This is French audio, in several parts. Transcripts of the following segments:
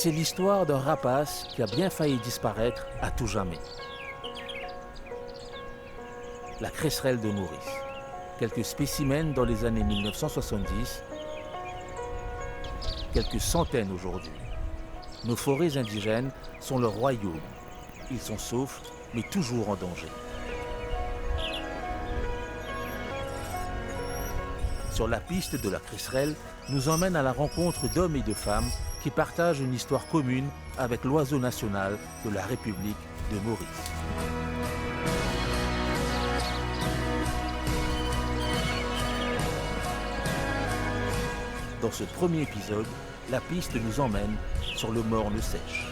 C'est l'histoire d'un rapace qui a bien failli disparaître à tout jamais. La cresserelle de Maurice. Quelques spécimens dans les années 1970, quelques centaines aujourd'hui. Nos forêts indigènes sont leur royaume. Ils sont saufs, mais toujours en danger. Sur la piste de la cresserelle, nous emmène à la rencontre d'hommes et de femmes qui partagent une histoire commune avec l'oiseau national de la République de Maurice. Dans ce premier épisode, la piste nous emmène sur le morne sèche.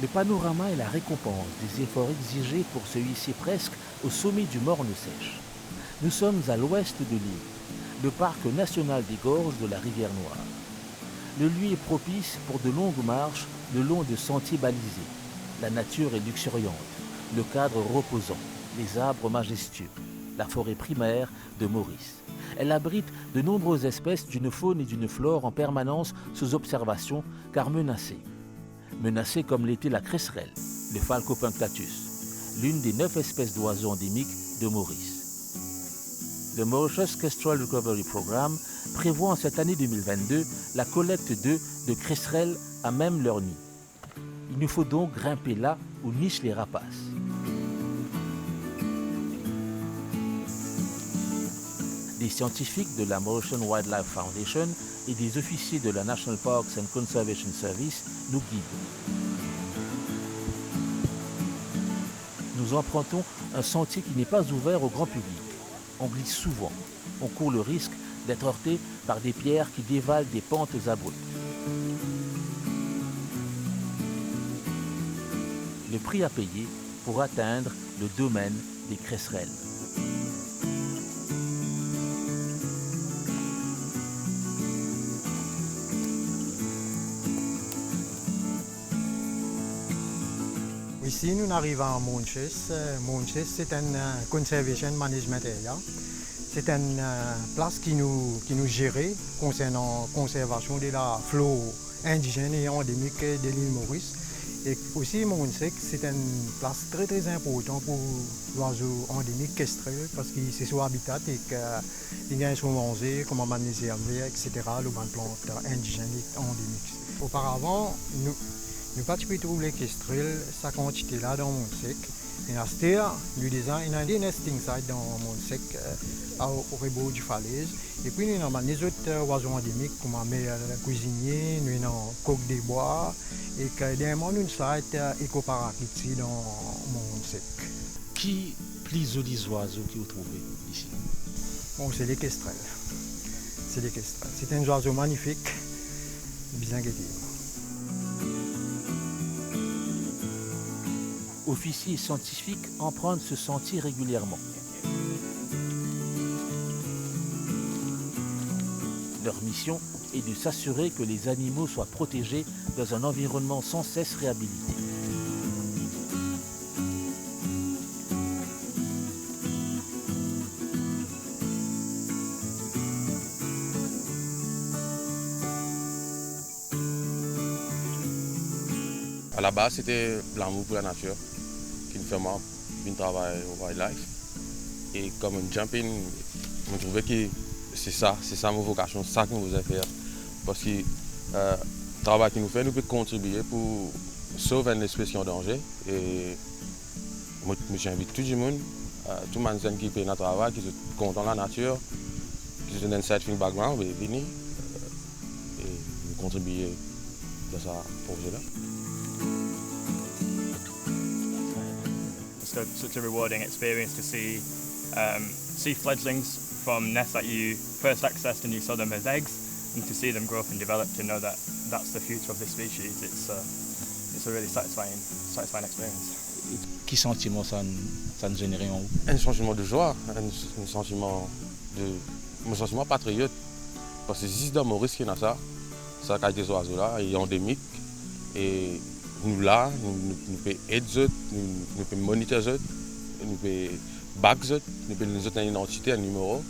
Le panorama est la récompense des efforts exigés pour se hisser presque au sommet du morne sèche. Nous sommes à l'ouest de l'île, le parc national des gorges de la rivière Noire. Le lieu est propice pour de longues marches le long de sentiers balisés. La nature est luxuriante, le cadre reposant, les arbres majestueux, la forêt primaire de Maurice. Elle abrite de nombreuses espèces d'une faune et d'une flore en permanence sous observation car menacées. Menacée comme l'était la cresserelle, le Phalcopunctatus, l'une des 9 espèces d'oiseaux endémiques de Maurice. Le Mauritius Kestrel Recovery Program prévoit en cette année 2022 la collecte d'œufs de cresserelles à même leur nid. Il nous faut donc grimper là où nichent les rapaces. Des scientifiques de la Mauritian Wildlife Foundation et des officiers de la National Parks and Conservation Service nous guident. Nous empruntons un sentier qui n'est pas ouvert au grand public. On glisse souvent. On court le risque d'être heurté par des pierres qui dévalent des pentes abruptes. Le prix à payer pour atteindre le domaine des cresserelles. Ici, nous arrivons à Mauritius. Mauritius, c'est une conservation management area. C'est une place qui nous gère concernant la conservation de la flore indigène et endémique de l'île Maurice. Et aussi, Maurice, c'est une place très très importante pour l'oiseau endémique kestrel parce que c'est son habitat et qu'il sont mangés comme magnésium, etc. Le banc de plantes indigènes et endémiques. Auparavant, nous participons trouver kestrel, sa quantité là dans Mont Sec. Et à ce temps, nous avons un nesting site dans Mont Sec, au rebord du falaise. Et puis nous avons des autres oiseaux endémiques comme le cuisinier, nous avons coq des bois et dernièrement nous avons un site éco-paraclite dans Mont Sec. Qui plus jolis oiseaux que vous trouvez ici? Bon, c'est les kestrels. C'est un oiseau magnifique, bien guetté. Officiers scientifiques empruntent ce sentier régulièrement. Leur mission est de s'assurer que les animaux soient protégés dans un environnement sans cesse réhabilité. À la base, c'était l'amour pour la nature qui nous fait moi un travail au wildlife. Et comme un jumping, je trouvais que c'est ça ma vocation, c'est ça que nous voulons faire. Parce que le travail que nous faisons, nous peut contribuer pour sauver une espèce en danger. Et moi, j'invite tout le monde, tout le monde qui fait notre travail, qui est content de la nature, qui est un scientific background, de venir et contribuer à ce projet-là. Such a rewarding experience to see fledglings from nests that you first accessed and you saw them as eggs, and to see them grow up and develop, to know that that's the future of this species. it's a really satisfying experience. Quel sentiment ça nous génère en vous? Un sentiment de joie, un sentiment patriote. Parce que juste dans Maurice qui a ça a des oiseaux là, il est endémique. Et nous là, nous pouvons aider, nous pouvons monitorer, nous pouvons back, nous pouvons nous donner une identité, un numéro.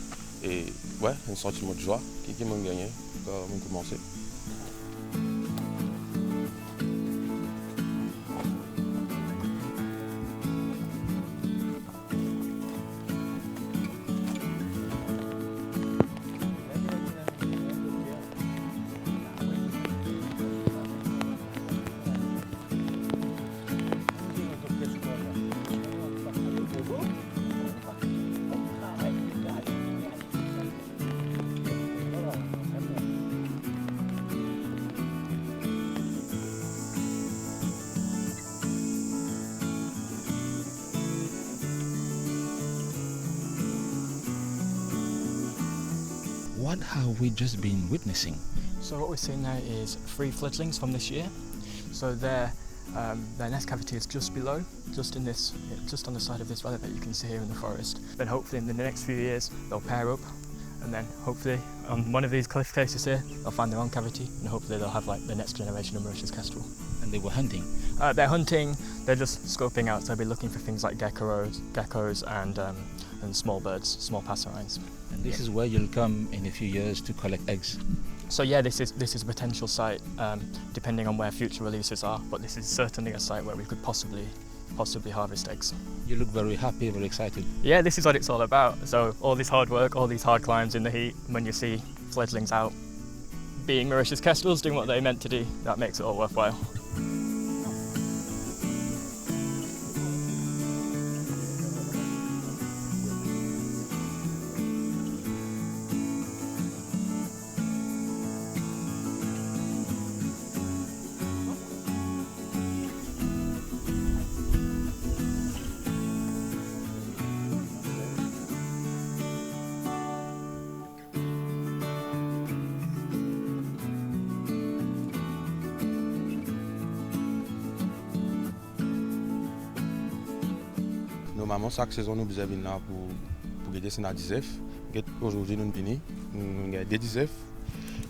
Et ouais, un sentiment de joie qui m'a gagné quand on a commencé. What have we just been witnessing? So what we're seeing now is 3 fledglings from this year. So their nest cavity is just below, just on the side of this valley that you can see here in the forest. Then hopefully in the next few years they'll pair up, and then hopefully on one of these cliff faces here they'll find their own cavity, and hopefully they'll have like the next generation of Mauritius kestrel. And they were hunting. They're hunting. They're just scoping out. So they'll be looking for things like geckos and small birds, small passerines. And this is where you'll come in a few years to collect eggs. So yeah, this is a potential site, depending on where future releases are. But this is certainly a site where we could possibly harvest eggs. You look very happy, very excited. Yeah, this is what it's all about. So all this hard work, all these hard climbs in the heat, when you see fledglings out being Mauritius kestrels, doing what they're meant to do, that makes it all worthwhile. Normalement, chaque saison, nous venons là pour aider à 10 Aujourd'hui, nous venons, nous avons 10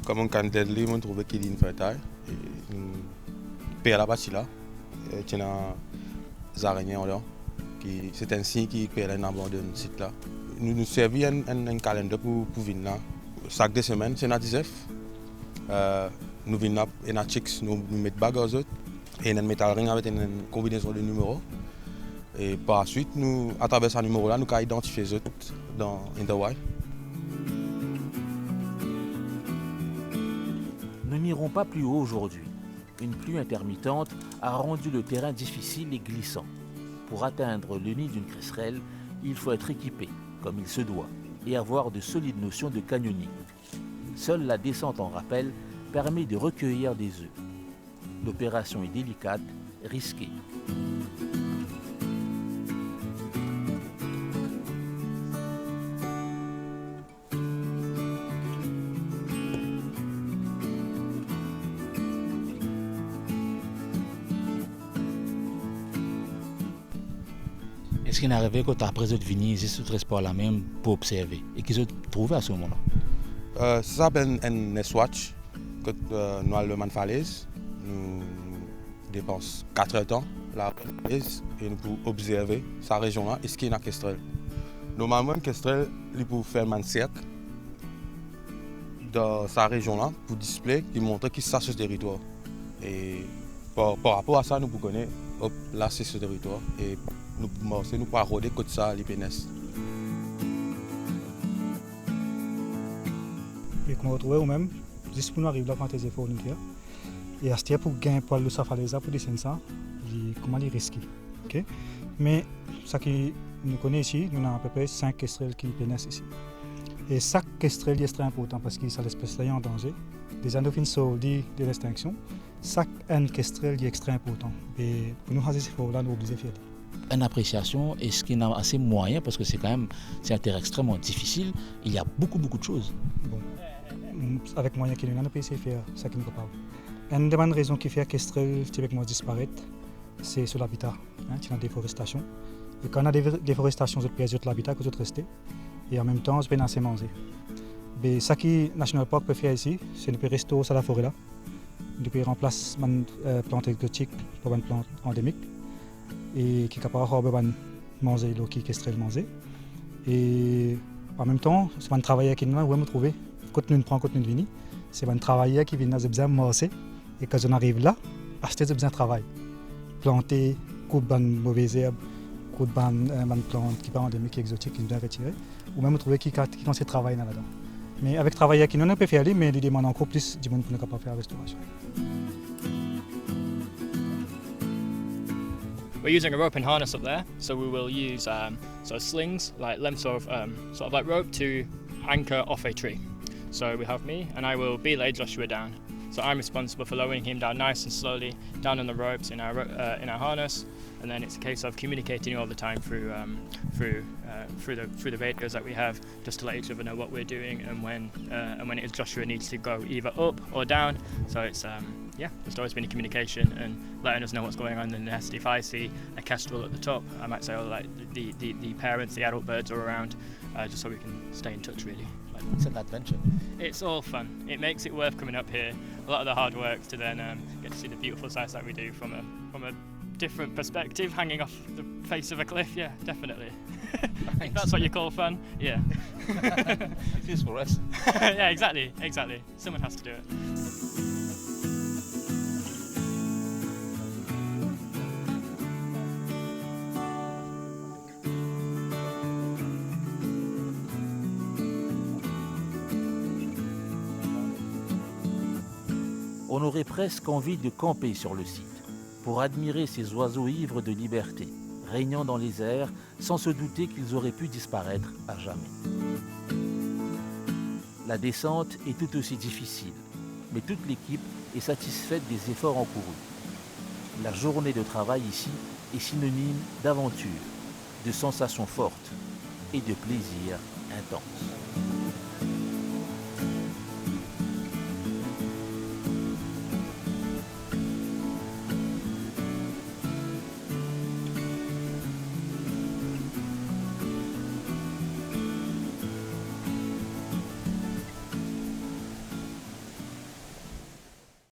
Comme on a dit, on trouve qu'il y a une fertile. Nous payons la partie là. Il y a des araignées là. C'est un signe qui paye l'abandon de site là. Nous servons un calendrier pour venir là. Chaque 2 semaines, c'est 10 Nous venons là et nous chicks, nous mettons bagues aux autres. Et nous mettons un ring avec une combinaison de numéros. Et par la suite, nous, à travers ce numéro-là, nous pouvons identifier les autres dans Interwild. Nous n'irons pas plus haut aujourd'hui. Une pluie intermittente a rendu le terrain difficile et glissant. Pour atteindre le nid d'une cresserelle, il faut être équipé, comme il se doit, et avoir de solides notions de canyoning. Seule la descente en rappel permet de recueillir des œufs. L'opération est délicate, risquée. Est-ce qu'il est arrivé que tu as après de venir ici sur ce sport-là même pour observer et qu'ils ont trouvé à ce moment-là? Ça s'appelle un nest watch. Quand nous allons le falaise, nous dépensons 4 heures de temps la falaise et nous pouvons observer sa région-là et ce qui est dans Kestrel. Normalement, Kestrel, il peut faire un cercle dans sa région-là pour display, qui montre qu'il est sur ce territoire. Et par rapport à ça, nous pouvons connaître, là c'est ce territoire. Et nous pouvons arroder côté ça, les pénesses. Et qu'on retrouve au même, juste pour nous arriver là, quand les efforts nous faire. Et à ce temps, pour gagner pour le safalaisa, pour descendre ça, comment les risquer. Okay? Mais ce que nous connaissons ici, nous avons à peu près 5 kestrels qui pénètrent ici. Et chaque kestrel est très important parce que ça l'espèce là en danger. Des anophines sont de l'extinction. Chaque kestrel est extrêmement important. Et pour nous faire ces efforts-là, nous sommes obligés de faire. Une appréciation, est-ce qu'il y a assez moyen, parce que c'est un terrain extrêmement difficile, il y a beaucoup de choses. Bon, avec moyen qu'il y a, on peut essayer de faire ça qui nous capable. Une des bonnes raisons qui fait qu'Estrel typiquement disparaître, c'est sur l'habitat, la déforestation. Et quand on a des déforestations, on perd l'habitat que rester. Et en même temps, on peut assez manger. Mais ce que le National Park peut faire ici, c'est de restaurer la forêt là. De remplacer les plantes exotiques par une plante endémique. Et qui est capable de manger l'eau qui est manger. Et en même temps, c'est un travail qui nous a trouvé. Quand nous prenons quand nous venons, c'est un travail qui vient de bien marcher. Et quand on arrive là, acheter de bien travail. Planter, couper de mauvaises herbes, couper de plantes qui sont endémiques, exotiques, qui sont bien retirées. Ou même trouver qui ont ce travail là-dedans. Mais avec le travail qui nous a peut faire, mais il demande encore plus du monde pour nous capable faire la restauration. We're using a rope and harness up there, so we will use sort of slings, like lengths of sort of like rope to anchor off a tree. So we have me, and I will belay Joshua down. So I'm responsible for lowering him down nice and slowly down on the ropes in our harness, and then it's a case of communicating all the time through the radios that we have, just to let each other know what we're doing and when it is Joshua needs to go either up or down. So it's just always been a communication and letting us know what's going on in the nest. If I see a kestrel at the top, I might say, the parents, the adult birds are around, just so we can stay in touch really. It's an adventure. It's all fun. It makes it worth coming up here. A lot of the hard work to then get to see the beautiful sights that we do from a different perspective, hanging off the face of a cliff. Yeah, definitely. If that's what you call fun, yeah. It is for us. Yeah, exactly. Someone has to do it. On aurait presque envie de camper sur le site pour admirer ces oiseaux ivres de liberté, régnant dans les airs sans se douter qu'ils auraient pu disparaître à jamais. La descente est tout aussi difficile, mais toute l'équipe est satisfaite des efforts encourus. La journée de travail ici est synonyme d'aventure, de sensations fortes et de plaisir intense.